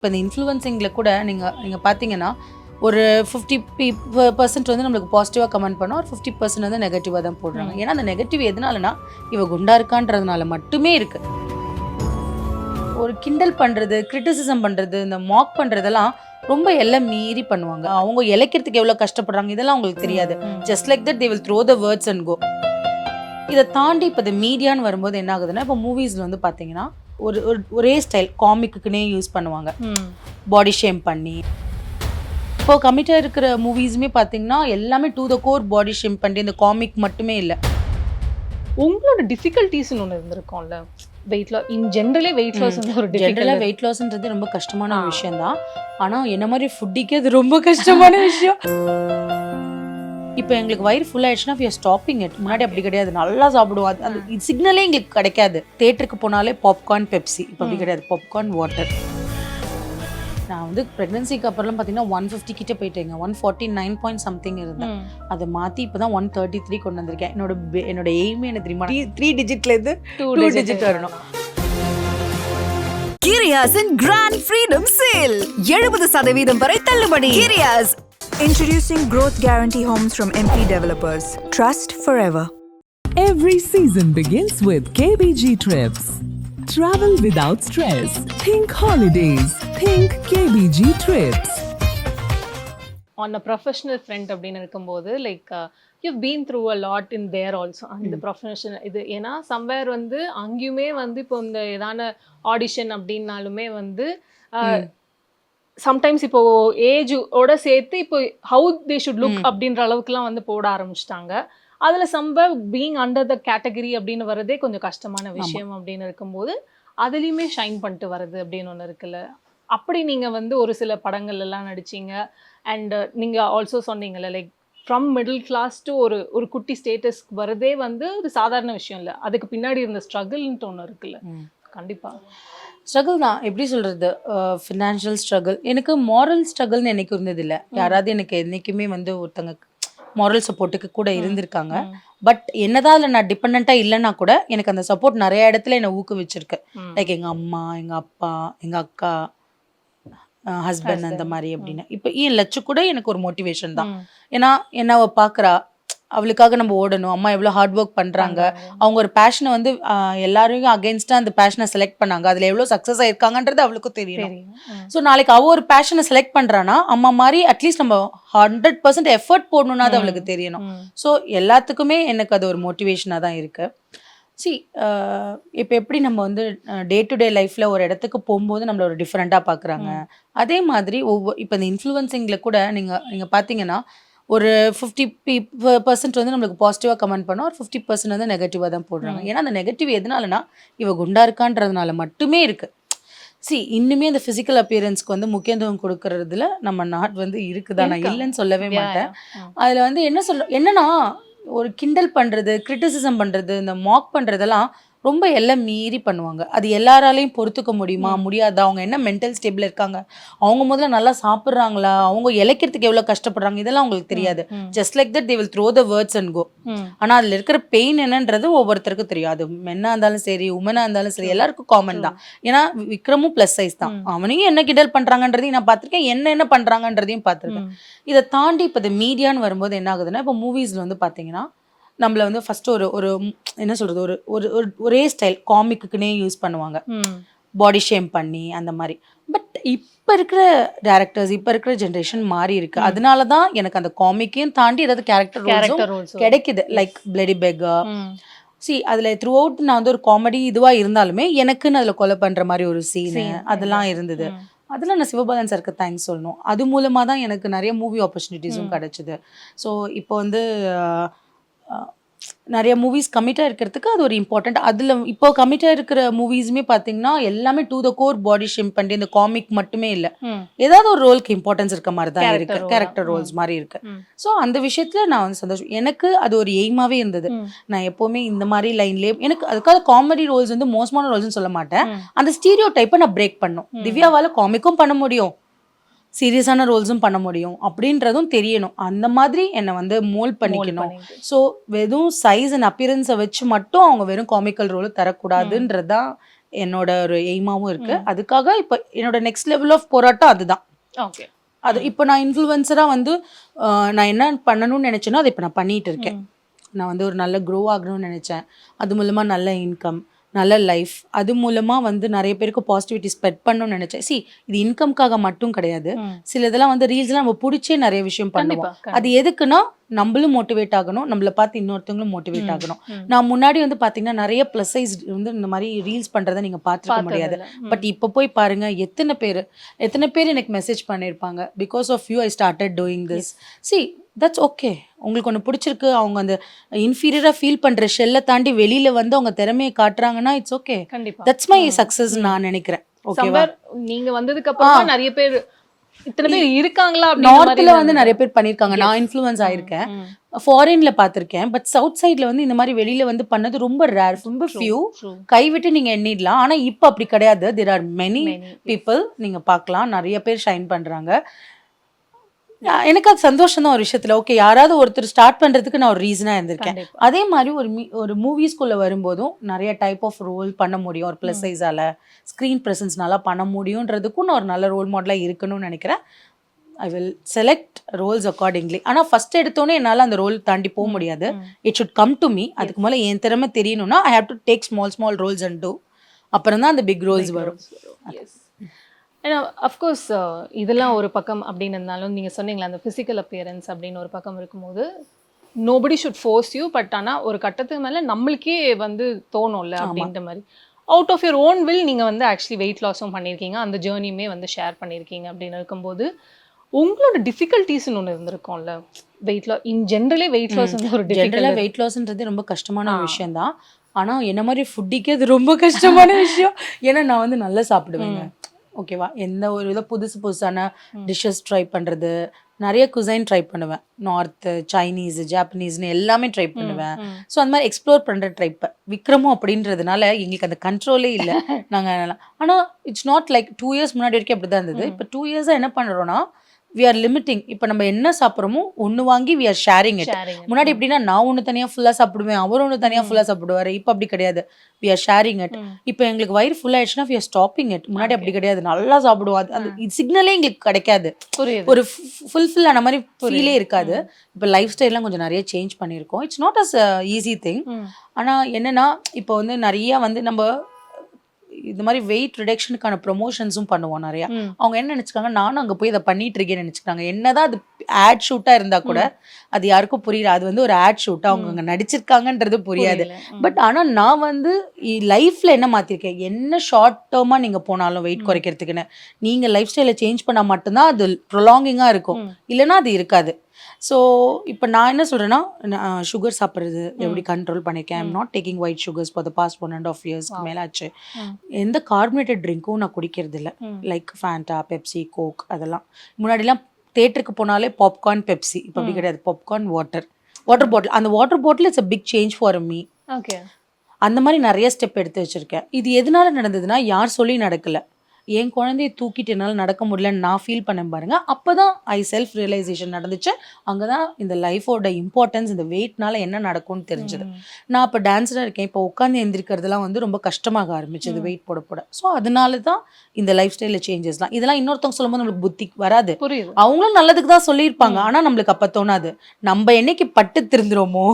இப்போ இந்த இன்ஃப்ளூயன்சிங்கில் கூட நீங்கள் பார்த்தீங்கன்னா ஒரு 50% வந்து நம்மளுக்கு பாசிட்டிவாக கமெண்ட் பண்ணோம், ஒரு 50% வந்து நெகட்டிவாக தான் போடுறாங்க. ஏன்னா அந்த நெகட்டிவ் எதனாலனா இவ குண்டா இருக்கான்றதுனால மட்டுமே இருக்கு. ஒரு கிண்டல் பண்ணுறது, கிரிட்டிசிசம் பண்ணுறது, இந்த மாக் பண்ணுறதெல்லாம் ரொம்ப எல்லாம் மீறி பண்ணுவாங்க. அவங்க இழைக்கிறதுக்கு எவ்வளோ கஷ்டப்படுறாங்க இதெல்லாம் அவங்களுக்கு தெரியாது. Just like that they will throw the words and go. இதை தாண்டி இப்போ இந்த மீடியான்னு வரும்போது என்ன ஆகுதுன்னா, இப்போ மூவிஸில் வந்து பார்த்தீங்கன்னா ஒரே ஸ்டைல் காமிக்குன்னே யூஸ் பண்ணுவாங்க, பாடி ஷேம் பண்ணி. இப்போ கமிட்டாக இருக்கிற மூவிஸுமே பார்த்தீங்கன்னா எல்லாமே to the core body shame பண்ணி, இந்த காமிக் மட்டுமே இல்லை. உங்களோட டிஃபிகல்ட்டிஸ்னு ஒன்று இருந்திருக்கும்ல, வெயிட் லாஸ் இன் ஜென்ரலே வெயிட் லாஸ் ஒரு ஜென்ரலாக வெயிட் லாஸ்ன்றது ரொம்ப கஷ்டமான விஷயம் தான். ஆனால் என்ன மாதிரி ஃபுட்டிக்கே அது ரொம்ப கஷ்டமான விஷயம். இப்போ எங்களுக்கு வயிறு ஃபுல் ஆயிடுச்சுன்னா we are stopping it. முன்னாடி அப்படி கிடையாது, நல்லா சாப்பிடுவோம். அது அந்த சிக்னலே எங்களுக்கு கிடைக்காது. தேட்டருக்கு போனாலே பாப்கார்ன் பெப்சி, இப்போ அப்படி கிடையாது, பாப்கார்ன் வாட்டர். நான் வந்து ப்ரெக்னன்சிக்கு அப்புறம் பார்த்தீங்கன்னா 150 கிட்ட போயிட்டேங்க. 149 பாயிண்ட் சம்திங் இருந்தேன். அதை மாற்றி இப்போ தான் 133 கொண்டு வந்திருக்கேன். என்னோட எய்மே என்ன தெரியுமா, 3 டிஜிட்லேருந்து 2 டிஜிட் வரணும். கிரியாஸின் கிராண்ட் ஃப்ரீடம் சேல் 70% வரை தள்ளுபடி. கிரியாஸ் Introducing Growth Guarantee Homes from MP Developers. Trust forever. Every season begins with KBG Trips. Travel without stress. Think holidays. Think KBG Trips. On a professional front அப்படின்னு இருக்கும்போது like you've been through a lot in there also. அந்த professional இது ஏன்னா somewhere வந்து அங்கேயுமே வந்து இப்போ இந்த ஏதான ஆடிஷன் அப்படின்னாலுமே வந்து சம்டைம்ஸ் இப்போ ஏஜோட சேர்த்து இப்போ ஹவு தே ஷுட் லுக் அப்படின்ற அளவுக்குலாம் வந்து போட ஆரம்பிச்சிட்டாங்க. அதில் somewhere being under the category அப்படின்னு வரதே கொஞ்சம் கஷ்டமான விஷயம் அப்படின்னு இருக்கும்போது அதுலேயுமே ஷைன் பண்ணிட்டு வருது அப்படின்னு ஒன்று இருக்குல்ல. அப்படி நீங்கள் வந்து ஒரு சில படங்கள் எல்லாம் நடிச்சிங்க. அண்ட் நீங்கள் ஆல்சோ சொன்னீங்கல்ல like from middle class to ஒரு குட்டி ஸ்டேட்டஸ்க்கு வரதே வந்து ஒரு சாதாரண விஷயம் இல்லை, அதுக்கு பின்னாடி இருந்த ஸ்ட்ரகிள்ன்ட்டு ஒன்று இருக்குல்ல. கண்டிப்பாக ஸ்ட்ரகிள் தான். எப்படி சொல்கிறது, ஃபினான்ஷியல் ஸ்ட்ரகிள். எனக்கு மாரல் ஸ்ட்ரகிள்னு எனக்கு இருந்ததில்லை. யாராவது எனக்கு என்றைக்குமே வந்து ஒருத்தங்க மாரல் சப்போர்ட்டுக்கு கூட இருந்திருக்காங்க. பட் என்னதான் அதில் நான் டிபெண்ட்டாக இல்லைன்னா கூட எனக்கு அந்த சப்போர்ட் நிறைய இடத்துல என்னை ஊக்குவிச்சிருக்கு. லைக் எங்கள் அம்மா, எங்கள் அப்பா, எங்கள் அக்கா, ஹஸ்பண்ட் அந்த மாதிரி அப்படின்னு. இப்போ ஏன் லட்சு கூட எனக்கு ஒரு மோட்டிவேஷன் தான். ஏன்னா என்ன அவள் பார்க்குறா, அவளுக்காக நம்ம ஓடணும், அம்மா எவ்வளோ ஹார்ட் ஒர்க் பண்ணுறாங்க, அவங்க ஒரு பேஷனை வந்து எல்லாரையும் அகேன்ஸ்டாக அந்த பேஷனை செலக்ட் பண்ணாங்க, அதில் எவ்வளோ சக்ஸஸ் ஆயிருக்காங்கன்றது அவளுக்கும் தெரியணும். ஸோ நாளைக்கு அவள் ஒரு பேஷனை செலக்ட் பண்ணுறான்னா அம்மா மாதிரி அட்லீஸ்ட் நம்ம 100% எஃபர்ட் போடணும்னா அது அவளுக்கு தெரியணும். ஸோ எல்லாத்துக்குமே எனக்கு அது ஒரு மோட்டிவேஷனாக தான் இருக்குது. இப்போ எப்படி நம்ம வந்து டே டு டே லைஃப்பில் ஒரு இடத்துக்கு போகும்போது நம்மள ஒரு டிஃப்ரெண்ட்டாக பார்க்குறாங்க, அதே மாதிரி இப்போ இந்த இன்ஃப்ளூயன்சிங்கில் கூட நீங்கள் பார்த்தீங்கன்னா ஒரு 50% வந்து நம்மளுக்கு பாசிட்டிவாக கமெண்ட் பண்ணோம், ஒரு 50% வந்து நெகட்டிவாக தான் போடுறாங்க. ஏன்னா அந்த நெகட்டிவ் எதனாலனா இவ குண்டா இருக்கான்றதுனால மட்டுமே இருக்குது. இன்னுமே அந்த ஃபிசிக்கல் அப்பியரன்ஸ்க்கு வந்து முக்கியத்துவம் கொடுக்கறதுல நம்ம நாட் வந்து இருக்குதா, நான் இல்லைன்னு சொல்லவே மாட்டேன். அதில் வந்து என்னன்னா ஒரு கிண்டல் பண்ணுறது, கிரிட்டிசிசம் பண்ணுறது, இந்த மாக் பண்ணுறதெல்லாம் ரொம்ப எல்லாம் மீறி பண்ணுவாங்க. அது எல்லாராலையும் பொறுத்துக்க முடியுமா, முடியாதா, அவங்க என்ன மென்டல் ஸ்டேபிள் இருக்காங்க, அவங்க முதல்ல நல்லா சாப்பிட்றாங்களா, அவங்க இழைக்கிறதுக்கு எவ்வளோ கஷ்டப்படுறாங்க இதெல்லாம் அவங்களுக்கு தெரியாது. Just like that they will throw the words and go. ஆனால் அதில் இருக்கிற பெயின் என்னன்றது ஒவ்வொருத்தருக்கும் தெரியும். அது மென்னாக இருந்தாலும் சரி, உமனாக இருந்தாலும் சரி, எல்லாருக்கும் காமன் தான். ஏன்னா விக்ரமும் ப்ளஸ் சைஸ் தான், அவனையும் என்ன கிண்டல் பண்ணுறாங்கன்றதையும் நான் பார்த்துருக்கேன், என்ன பண்ணுறாங்கன்றதையும் பார்த்துருக்கேன். இதை தாண்டி இப்போ இந்த மீடியான்னு வரும்போது என்ன ஆகுதுன்னா, இப்போ மூவிஸில் வந்து பார்த்தீங்கன்னா நம்மள வந்து ஃபஸ்ட்டு ஒரு என்ன சொல்கிறது, ஒரே ஸ்டைல் காமிக்குன்னே யூஸ் பண்ணுவாங்க, பாடி ஷேம் பண்ணி அந்த மாதிரி. பட் இப்போ இருக்கிற டேரக்டர்ஸ், இப்போ இருக்கிற ஜென்ரேஷன் மாறி இருக்கு. அதனால தான் எனக்கு அந்த காமிக்கையும் தாண்டி ஏதாவது கேரக்டர் கிடைக்குது. லைக் பிளடி பெக்கர், அதில் த்ரூ அவுட் நான் வந்து ஒரு காமெடி இதுவாக இருந்தாலுமே எனக்குன்னு அதில் கொலை பண்ணுற மாதிரி ஒரு சீனு அதெல்லாம் இருந்தது. அதெல்லாம் நான் சிவபாலன் சாருக்கு தேங்க்ஸ் சொல்லணும். அது மூலமாக தான் எனக்கு நிறைய மூவி ஆப்பர்ச்சுனிட்டிஸும் கிடச்சிது. ஸோ இப்போ வந்து நிறைய மூவிஸ் கமிட்டாக இருக்கிறதுக்கு அது ஒரு இம்பார்ட்டண்ட். அதில் இப்போ கமிட்டாக இருக்கிற மூவிஸுமே பார்த்தீங்கன்னா எல்லாமே to the core body shame பண்ணி, இந்த காமிக் மட்டுமே இல்லை, ஏதாவது ஒரு ரோலுக்கு இம்பார்ட்டன்ஸ் இருக்க மாதிரி தான் இருக்கு, கேரக்டர் ரோல்ஸ் மாதிரி இருக்கு. ஸோ அந்த விஷயத்துல நான் வந்து சந்தோஷம். எனக்கு அது ஒரு எய்மாவே இருந்தது. நான் எப்போவுமே இந்த மாதிரி லைன்லேயே எனக்கு அதுக்காக காமெடி ரோல்ஸ் வந்து மோசமான ரோல்ஸ்னு சொல்ல மாட்டேன். அந்த ஸ்டீரியோ டைப்பை நான் பிரேக் பண்ணும். திவ்யாவால் காமிக்கும் பண்ண முடியும், சீரியஸான ரோல்ஸும் பண்ண முடியும் அப்படின்றதும் தெரியணும். அந்த மாதிரி என்னை வந்து மோல்ட் பண்ணிக்கணும். ஸோ வெறும் சைஸ் அண்ட் அப்பியரன்ஸை வச்சு மட்டும் அவங்க வெறும் காமிக்கல் ரோல் தரக்கூடாதுன்றது தான் என்னோட ஒரு எய்மாவும் இருக்கு. அதுக்காக இப்போ என்னோட நெக்ஸ்ட் லெவல் ஆஃப் போராட்டம் அதுதான். ஓகே. அது இப்போ நான் இன்ஃப்ளூயன்சராக வந்து நான் என்ன பண்ணணும்னு நினச்சேனோ அதை இப்போ நான் பண்ணிட்டு இருக்கேன். நான் வந்து ஒரு நல்ல க்ரோ ஆகணும்னு நினச்சேன். அது மூலமாக நல்ல இன்கம், நல்ல லைஃப், அது மூலமாக வந்து நிறைய பேருக்கு பாசிட்டிவிட்டி ஸ்ப்ரெட் பண்ணணும்னு நினச்சேன். இது இன்கம்காக மட்டும் கிடையாது. சில இதெல்லாம் வந்து ரீல்ஸ்லாம் நம்ம பிடிச்சே நிறைய விஷயம் பண்ணுவோம். அது எதுக்குன்னா நம்மளும் மோட்டிவேட் ஆகணும், நம்மளை பார்த்து இன்னொருத்தவங்களும் மோட்டிவேட் ஆகணும். நான் முன்னாடி வந்து பார்த்தீங்கன்னா நிறைய ப்ளஸ் சைஸ் வந்து இந்த மாதிரி ரீல்ஸ் பண்ணுறதை நீங்கள் பார்த்துருக்க முடியாது. பட் இப்போ போய் பாருங்க, எத்தனை பேர் எனக்கு மெசேஜ் பண்ணியிருப்பாங்க. Because of you I started doing this. That's okay. உங்களுக்கு ஒன்று பிடிச்சிருக்கு, அவங்க அந்த இன்ஃபீரியராக ஃபீல் பண்ணுற ஷெல்லை தாண்டி வெளியில் வந்து அவங்க திறமையை காட்டுறாங்கன்னா it's okay. That's my success நான் நினைக்கிறேன். ஓகேவா? நீங்க வந்ததுக்கு அப்புறம் நிறைய பேர் இத்தனை பேர் இருக்காங்களா? நார்த்ல வந்து நிறைய பேர் பண்ணிருக்காங்க. நான் இன்ஃப்ளூயன்ஸ் ஆயிருக்கேன், ஃபாரின்ல பார்த்திருக்கேன். பட் சவுத் சைட்ல வந்து இந்த மாதிரி வெளியில வந்து பண்ணது ரொம்ப ரேர், ரொம்ப ஃபியூ. கைவிட்டு நீங்க எண்ணிடலாம். ஆனா இப்போ அப்படி கிடையாது. There are many people. நீங்க பார்க்கலாம், நிறைய பேர் ஷைன் பண்றாங்க. எனக்கு அது சந்தோஷம் தான் ஒரு விஷயத்துல. ஓகே, யாராவது ஒருத்தர் ஸ்டார்ட் பண்றதுக்கு நான் ஒரு ரீசனா இருந்திருக்கேன். அதே மாதிரி ஒரு மூவிஸ்குள்ள வரும்போதும் நிறைய டைப் ஆஃப் ரோல் பண்ண முடியும். ஒரு ப்ளஸ் சைஸால ஸ்க்ரீன் ப்ரெசன்ஸ்னால பண்ண முடியுன்றதுக்கும் நான் ஒரு நல்ல ரோல் மாடலாக இருக்கணும்னு நினைக்கிறேன். I will select roles accordingly. ஆனால் ஃபர்ஸ்ட் எடுத்தோன்னே என்னால் அந்த ரோல் தாண்டி போக முடியாது. It should come to me. அதுக்கு மேலே என் திறமை தெரியணும்னா I have to take small roles and do. அப்புறம் தான் அந்த பிக் ரோல்ஸ் வரும். ஏன்னா அஃப்கோர்ஸ் இதெல்லாம் ஒரு பக்கம் அப்படின்னு இருந்தாலும் நீங்கள் சொன்னீங்களா அந்த ஃபிசிக்கல் அப்பியரன்ஸ் அப்படின்னு ஒரு பக்கம் இருக்கும்போது nobody should force you. But ஆனால் ஒரு கட்டத்துக்கு மேலே நம்மளுக்கே வந்து தோணும்ல அப்படின்ற மாதிரி out of your own will நீங்கள் வந்து ஆக்சுவலி வெயிட் லாஸும் பண்ணியிருக்கீங்க, அந்த ஜேர்னியுமே வந்து ஷேர் பண்ணியிருக்கீங்க. அப்படின்னு இருக்கும்போது உங்களோட டிஃபிகல்ட்டிஸ்ன்னு ஒன்று இருந்திருக்கும்ல வெயிட் லாஸ். இன் ஜென்ரலே வெயிட் லாஸ் வந்து ஒரு ஜென்ரலாக வெயிட் லாஸ்ன்றது ரொம்ப கஷ்டமான ஒரு விஷயம் தான். ஆனால் என்ன மாதிரி ஃபுட்டிக்கே அது ரொம்ப கஷ்டமான விஷயம். ஏன்னா நான் வந்து நல்லா சாப்பிடுவேங்க. ஓகேவா? எந்த ஒரு இதில் புதுசான டிஷ்ஷஸ் ட்ரை பண்ணுறது, நிறைய குசைன் ட்ரை பண்ணுவேன். நார்த்து, சைனீஸ், ஜாப்பனீஸ்னு எல்லாமே ட்ரை பண்ணுவேன். ஸோ அந்த மாதிரி எக்ஸ்ப்ளோர் பண்ணுற ட்ரைப். விக்ரமும் அப்படின்றதுனால எங்களுக்கு அந்த கண்ட்ரோலே இல்லை. நாங்கள் ஆனால் இட்ஸ் நாட் லைக் 2 years முன்னாடி வரைக்கும் அப்படி தான் இருந்தது. இப்போ 2 years என்ன பண்ணுறோன்னா we are limiting. இப்போ நம்ம என்ன சாப்பிட்றோமோ ஒன்று வாங்கி we are sharing it. முன்னாடி எப்படின்னா நான் ஒன்று தனியாக ஃபுல்லாக சாப்பிடுவேன், அவர் ஒன்று தனியாக ஃபுல்லாக சாப்பிடுவார். இப்போ அப்படி கிடையாது. we are sharing it. இப்போ எங்களுக்கு வயிறு ஃபுல் ஆயிடுச்சுன்னா we are stopping it. முன்னாடி அப்படி கிடையாது, நல்லா சாப்பிடுவோம். அது அந்த சிக்னலே எங்களுக்கு கிடைக்காது. ஒரு ஃபுல்ஃபில் ஆன மாதிரி ஃபீலே இருக்காது. இப்போ லைஃப் ஸ்டைல்லாம் கொஞ்சம் நிறைய சேஞ்ச் பண்ணியிருக்கோம். It's not as easy thing. ஆனால் என்னன்னா இப்போ வந்து நிறைய வந்து நம்ம இந்த மாதிரி வெயிட் ரிடக்ஷனுக்கான ப்ரொமோஷன்ஸும் பண்ணுவோம் நிறையா. அவங்க என்ன நினச்சிக்காங்க, நானும் அங்கே போய் இதை பண்ணிட்டு இருக்கேன்னு நினச்சிக்காங்க. என்னதான் அது ஆட் ஷூட்டாக இருந்தால் கூட அது யாருக்கும் புரியல. அது வந்து ஒரு ஆட் ஷூட்டாக அவங்க அங்கே நடிச்சிருக்காங்கன்றது புரியாது. பட் ஆனால் நான் வந்து லைஃப்பில் என்ன மாற்றிருக்கேன், என்ன ஷார்ட் டேர்மாக நீங்கள் போனாலும் வெயிட் குறைக்கிறதுக்குன்னு நீங்கள் லைஃப் ஸ்டைலை சேஞ்ச் பண்ணால் மட்டும்தான் அது ப்ரொலாங்கிங்காக இருக்கும், இல்லைன்னா அது இருக்காது. ஸோ இப்போ நான் என்ன சொல்கிறேன்னா, சுகர் சாப்பிட்றது எப்படி கண்ட்ரோல் பண்ணியிருக்கேன். I'm not taking white sugars for the past 1.5 years மேலே ஆச்சு. எந்த கார்பனேட்டட் ட்ரிங்க்கும் நான் குடிக்கிறது இல்லை. லைக் ஃபேண்டா, பெப்சி, கோக் அதெல்லாம். முன்னாடிலாம் தேட்டருக்கு போனாலே பாப்கார்ன், பெப்சி. இப்போ அப்படி கிடையாது. Popcorn, water bottle. அந்த water bottle it's a big change for me. Okay. அந்த மாதிரி நிறைய ஸ்டெப் எடுத்து வச்சுருக்கேன். இது எதனால நடந்ததுன்னா, யார் சொல்லி நடக்கலை. என் குழந்தைய தூக்கிட்டு என்னால் நடக்க முடியலன்னு நான் ஃபீல் பண்ணேன் பாருங்க. அப்போ தான் செல்ஃப் ரியலைசேஷன் நடந்துச்சு. அங்கே தான் இந்த லைஃபோட இம்பார்ட்டன்ஸ், இந்த வெயிட்னால என்ன நடக்கும்னு தெரிஞ்சது. நான் இப்போ டான்ஸராக இருக்கேன். இப்போ உட்காந்து எந்திரிக்கிறதுலாம் வந்து ரொம்ப கஷ்டமாக ஆரம்பிச்சது வெயிட் போட. ஸோ அதனால தான் இந்த லைஃப் ஸ்டைலில் சேஞ்சஸ்லாம். இதெல்லாம் இன்னொருத்தவங்க சொல்லும்போது நம்மளுக்கு புத்தி வராது. புரியுது. அவங்களும் நல்லதுக்கு தான் சொல்லியிருப்பாங்க. ஆனால் நம்மளுக்கு அப்போ தோணாது. நம்ம என்னைக்கு பட்டு திருந்துறோமோ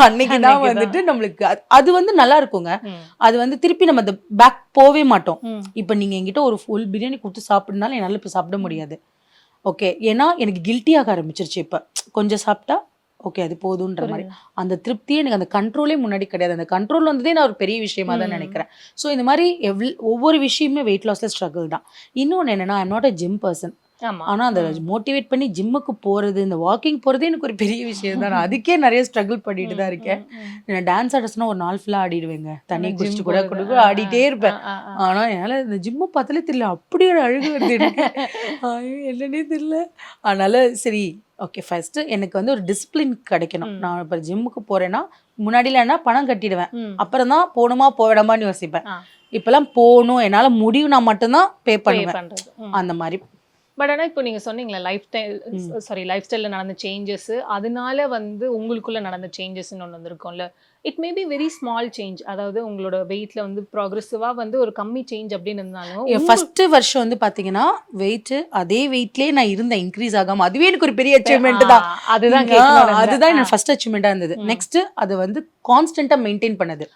அன்னைக்கு தான் வந்துட்டு நம்மளுக்கு அது வந்து நல்லா இருக்குங்க. அது வந்து திருப்பி நம்ம அந்த பேக் போவே மாட்டோம். இப்போ நீங்கள் என்கிட்ட ஒரு ஃபுல் பிரியாணி கொடுத்து சாப்பிட்னாலும் என்னால் இப்போ சாப்பிட முடியாது. ஓகே, ஏன்னா எனக்கு கில்ட்டியாக ஆரம்பிச்சிருச்சு. இப்போ கொஞ்சம் சாப்பிட்டா ஓகே அது போதுன்ற மாதிரி அந்த திருப்தியே எனக்கு, அந்த கண்ட்ரோலே முன்னாடி கிடையாது. அந்த கண்ட்ரோல் வந்ததே நான் ஒரு பெரிய விஷயமா தான் நினைக்கிறேன். ஸோ இந்த மாதிரி ஒவ்வொரு விஷயமே வெயிட் லாஸில் ஸ்ட்ரகிள் தான். இன்னொன்று என்னென்னா, I am not a gym person. ஆனால் அந்த மோட்டிவேட் பண்ணி ஜிம்முக்கு போகிறது, இந்த வாக்கிங் போகிறதே எனக்கு ஒரு பெரிய விஷயம் தான். நான் அதுக்கே நிறைய ஸ்ட்ரகிள் பண்ணிட்டு தான் இருக்கேன். நான் டான்ஸ் ஆடுறதுனா ஒரு நாள் ஃபுல்லாக ஆடிடுவேங்க. தண்ணி குடிச்சு கூட ஆடிட்டே இருப்பேன். ஆனால் என்னால் இந்த ஜிம்மை பார்த்தாலே தெரியல, அப்படி ஒரு அழகு வருது எனக்கு. என்னன்னே தெரியல. அதனால சரி ஓகே, ஃபர்ஸ்ட்டு எனக்கு வந்து ஒரு டிசிப்ளின் கிடைக்கணும். நான் இப்போ ஜிம்முக்கு போகிறேன்னா முன்னாடியிலன்னா பணம் கட்டிடுவேன். அப்புறம் தான் போகணுமா போயிடாமான்னு யோசிப்பேன். இப்போல்லாம் போகணும், என்னால் முடியும்னா மட்டும்தான் பே பண்ணுவேன். அந்த மாதிரி. பட் ஆனால் இப்போ நீங்கள் சொன்னீங்களே லைஃப் ஸ்டைலில் நடந்த சேஞ்சஸ், அதனால வந்து உங்களுக்குள்ளே நடந்த சேஞ்சஸ்ன்னு ஒன்று வந்திருக்கும்ல. It may be very small change, அதாவது உங்களோட வெயிட்ல வந்து ப்ராக்ரெசிவா வந்து ஒரு கம்மி சேஞ்ச் அப்படின்னு இருந்தாலும் ஃபர்ஸ்ட் வருஷம் வந்து பாத்தீங்கன்னா வெயிட் அதே வெயிட்லயே நான் இருந்தேன், இன்க்ரீஸ் ஆகாம. அதுவே எனக்கு ஒரு பெரிய அச்சீவ்மெண்ட் தான். அதுதான் அதுதான் என்னோட ஃபர்ஸ்ட் அச்சீவ்மெண்டா இருந்தது. நெக்ஸ்ட் அது வந்து கான்ஸ்டன்டா மெயின்டைன் பண்ணது.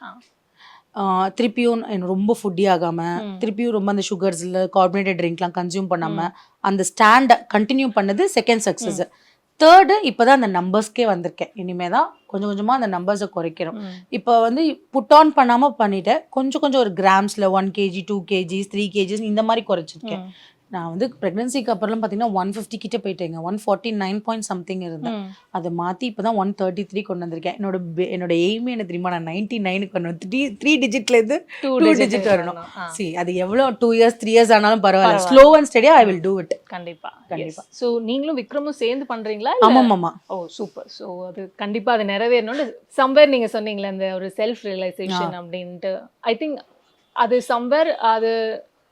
திருப்பியும் ரொம்ப ஃபுட்டி ஆகாம, திருப்பியும் ரொம்ப அந்த சுகர்ஸ்ல கார்பனேட்டட் ட்ரிங்க்லாம் கன்சியூம் பண்ணாம அந்த ஸ்டாண்ட் கண்டினியூ பண்ணது செகண்ட் சக்சஸ். தேர்டு இப்போதான் அந்த நம்பர்ஸ்க்கே வந்திருக்கேன். இனிமே தான் கொஞ்சம் கொஞ்சமா அந்த நம்பர்ஸை குறைக்கிறோம். இப்போ வந்து புட் ஆன் பண்ணாம பண்ணிட்டேன். கொஞ்சம் கொஞ்சம் ஒரு கிராம்ஸ்ல 1 kg 2 kgs 3 kgs இந்த மாதிரி குறைச்சிருக்கேன். நான் வந்து ப்ரெக்னன்சிக்கு அப்புறம் பார்த்தீங்கன்னா 150 கிட்ட போயிட்டேங்க. 149 பாயிண்ட் சம்திங் இருந்தேன். அதை மாற்றி இப்போ தான் 133 கொண்டு வந்திருக்கேன். என்னோட எய்மே என்ன தெரியுமா, நான் 99 கொண்டு வந்து 3 டிஜிட்லேருந்து 2 டிஜிட் வரணும். சரி, அது எவ்வளோ 2 years 3 years ஆனாலும் பரவாயில்ல, ஸ்லோ அண்ட் ஸ்டெடியா ஐ வில் டூ இட். கண்டிப்பா. ஸோ நீங்களும் விக்ரமும் சேர்ந்து பண்றீங்களா? ஆமாம். ஓ சூப்பர். ஸோ அது கண்டிப்பா அது நிறைவேறணும்னு சம்வேர் நீங்க சொன்னீங்களே அந்த ஒரு செல்ஃப் ரியலைசேஷன் அப்படின்ட்டு. ஐ திங்க் அது சம்வேர் அது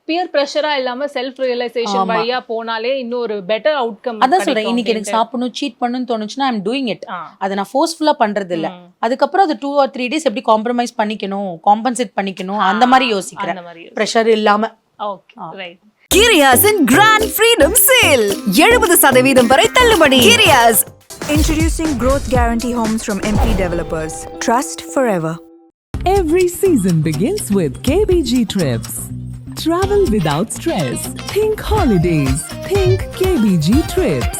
பியர் ப்ரெஷரா இல்லாம செல்ஃப் ரியலைசேஷன் வழியா போனாலே இன்னும் ஒரு பெட்டர் அவுட்கம். அதான் சொல்றேன், இன்னைக்கு எனக்கு சாப்பிடணும் சீட் பண்ணணும்னு தோணுச்சுன்னா ஐம் டூயிங் இட். அதை நான் ஃபோர்ஸ்ஃபுல்லா பண்றது இல்ல. அதுக்கப்புறம் அது 2 or 3 days எப்படி காம்ப்ரமைஸ் பண்ணிக்கணும், காம்பன்சேட் பண்ணிக்கணும் அந்த மாதிரி யோசிக்கிறேன், ப்ரெஷர் இல்லாம. Okay right. கிரியாஸின் கிராண்ட் ஃப்ரீடம் சேல் 70% வரை தள்ளுபடி. கிரியாஸ் Introducing Growth Guarantee Homes from MP Developers. Trust forever. Every season begins with KBG Trips. Travel without stress. Think holidays. Think KBG Trips.